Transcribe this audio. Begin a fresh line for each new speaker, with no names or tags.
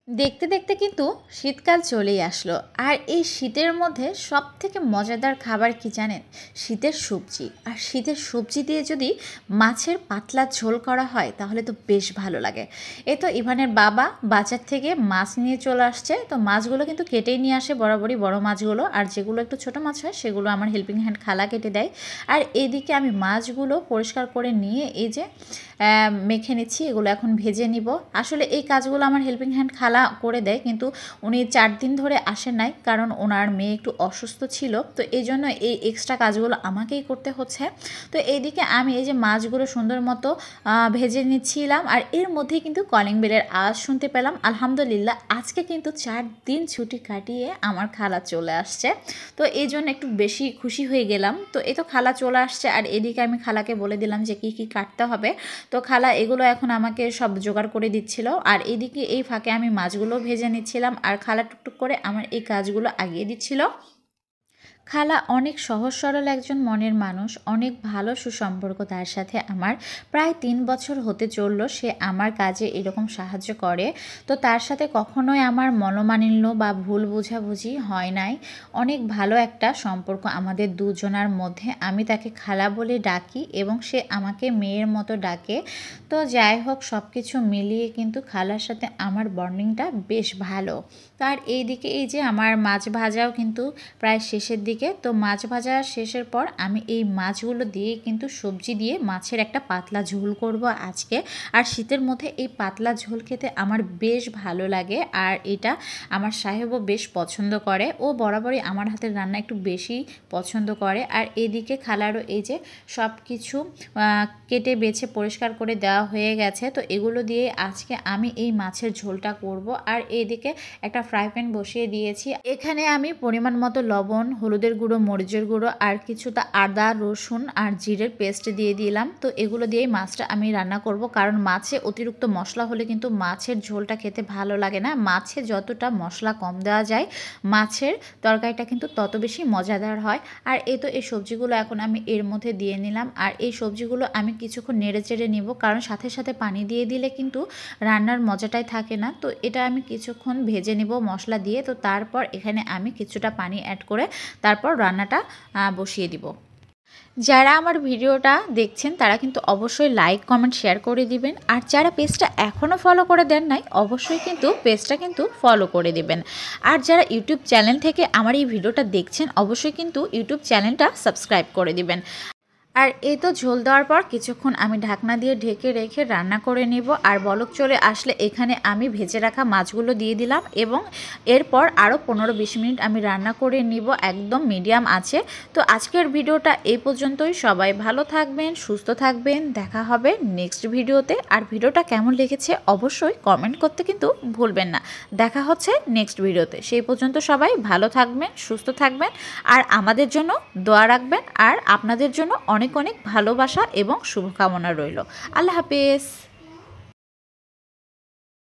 দেখতে দেখতে কিন্তু শীতকাল চলেই আসলো। আর এই শীতের মধ্যে সবথেকে মজাদার খাবার কি জানেন? শীতের সবজি। আর শীতের সবজি দিয়ে যদি মাছের পাতলা ঝোল করা হয় তাহলে তো বেশ ভালো লাগে। এই তো ইভানের বাবা বাজার থেকে মাছ নিয়ে চলে আসছে। তো মাছগুলো কিন্তু কেটেই নিয়ে আসে বরাবরই, বড় মাছগুলো। আর যেগুলো একটু ছোট মাছ হয় সেগুলো আমার হেল্পিং হ্যান্ড খালা কেটে দেয়। আর এদিকে আমি মাছগুলো পরিষ্কার করে নিয়ে এই যে মেখে নিচ্ছি, এগুলো এখন ভেজে নিব। আসলে এই কাজগুলো আমার হেল্পিং হ্যান্ড খালা করে দেয়, কিন্তু উনি 4 দিন ধরে আসেন নাই, কারণ ওনার মেয়ে একটু অসুস্থ ছিল। তো এই জন্য এই এক্সট্রা কাজগুলো আমাকেই করতে হচ্ছে। তো এইদিকে আমি এই যে মাছগুলো সুন্দর মতো ভেজে নিচ্ছিলাম, আর এর মধ্যেই কিন্তু কলিং বেলের আওয়াজ শুনতে পেলাম। আলহামদুলিল্লাহ, আজকে কিন্তু 4 দিন ছুটি কাটিয়ে আমার খালা চলে আসছে। তো এই জন্য একটু বেশি খুশি হয়ে গেলাম। তো এই তো খালা চলে আসছে, আর এদিকে আমি খালাকে বলে দিলাম যে কি কি কাটতে হবে। তো খালা এগুলো এখন আমাকে সব জোগাড় করে দিচ্ছিল। আর এদিকে এই ফাঁকে আমি মাছগুলো ভেজে নিচ্ছিলাম, আর খালা টুকটুক করে আমার এই কাজগুলো আগিয়ে দিচ্ছিল। খালা অনেক সহজ সরল একজন মনের মানুষ, অনেক ভালো সুসম্পর্ক তার সাথে আমার। প্রায় 3 বছর হতে চললো সে আমার কাজে এরকম সাহায্য করে। তো তার সাথে কখনোই আমার মনোমালিন্য বা ভুল বোঝাবুঝি হয় নাই। অনেক ভালো একটা সম্পর্ক আমাদের দুজনার মধ্যে। আমি তাকে খালা বলে ডাকি এবং সে আমাকে মেয়ের মতো ডাকে। তো যাই হোক, সব কিছু মিলিয়ে কিন্তু খালার সাথে আমার বন্ডিংটা বেশ ভালো। তার এইদিকে এই যে আমার মাছ ভাজাও কিন্তু প্রায় শেষের দিকে। তো মাছ ভাজা শেষের পর আমি এই মাছগুলো দিয়ে কিন্তু সবজি দিয়ে মাছের একটা পাতলা ঝোল করব আজকে। আর শীতের মধ্যে এই পাতলা ঝোল খেতে আমার বেশ ভালো লাগে, আর এটা আমার সাহেবও বেশ পছন্দ করে। ও বরাবরই আমার হাতের রান্না একটু বেশি পছন্দ করে। আর এদিকে খালারও এই যে সব কিছু কেটে বেছে পরিষ্কার করে দেওয়া হয়ে গেছে। তো এগুলো দিয়ে আজকে আমি এই মাছের ঝোলটা করব। আর এইদিকে একটা ফ্রাই প্যান বসিয়ে দিয়েছি। এখানে আমি পরিমাণ মতো লবণ, হলুদের গুঁড়ো, মরিচের গুঁড়ো আর কিছুটা আদা, রসুন আর জিরের পেস্ট দিয়ে দিলাম। তো এগুলো দিয়েই মাছটা আমি রান্না করব, কারণ মাছে অতিরিক্ত মশলা হলে কিন্তু মাছের ঝোলটা খেতে ভালো লাগে না। মাছে যতটা মশলা কম দেওয়া যায় মাছের তরকারিটা কিন্তু তত বেশি মজাদার হয়। আর এই তো এই সবজিগুলো এখন আমি এর মধ্যে দিয়ে নিলাম। আর এই সবজিগুলো আমি কিছুক্ষণ নেড়ে চেড়ে নিব, কারণ সাথে সাথে পানি দিয়ে দিলে কিন্তু রান্নার মজাটাই থাকে না। তো এটা আমি কিছুক্ষণ ভেজে নিব মশলা দিয়ে। তো তারপর এখানে আমি কিছুটা পানি অ্যাড করে তারপর রান্নাটা বসিয়ে দিব। যারা আমার ভিডিওটা দেখছেন তারা কিন্তু অবশ্যই লাইক, কমেন্ট, শেয়ার করে দিবেন। আর যারা পেজটা এখনও ফলো করে দেন নাই অবশ্যই কিন্তু পেজটা কিন্তু ফলো করে দিবেন। আর যারা ইউটিউব চ্যানেল থেকে আমার এই ভিডিওটা দেখছেন অবশ্যই কিন্তু ইউটিউব চ্যানেলটা সাবস্ক্রাইব করে দিবেন। আর এই তো ঝোল দেওয়ার পর কিছুক্ষণ আমি ঢাকনা দিয়ে ঢেকে রেখে রান্না করে নেব। আর বলক চলে আসলে এখানে আমি ভেজে রাখা মাছগুলো দিয়ে দিলাম, এবং এরপর আরও 15-20 মিনিট আমি রান্না করে নিব একদম মিডিয়াম আছে। তো আজকের ভিডিওটা এই পর্যন্তই। সবাই ভালো থাকবেন, সুস্থ থাকবেন। দেখা হবে নেক্সট ভিডিওতে। আর ভিডিওটা কেমন লেগেছে অবশ্যই কমেন্ট করতে কিন্তু ভুলবেন না। দেখা হচ্ছে নেক্সট ভিডিওতে। সেই পর্যন্ত সবাই ভালো থাকবেন, সুস্থ থাকবেন, আর আমাদের জন্য দোয়া রাখবেন। আর আপনাদের জন্য অনেক অনেক ভালোবাসা এবং শুভকামনা রইল। আল্লাহ হাফেজ।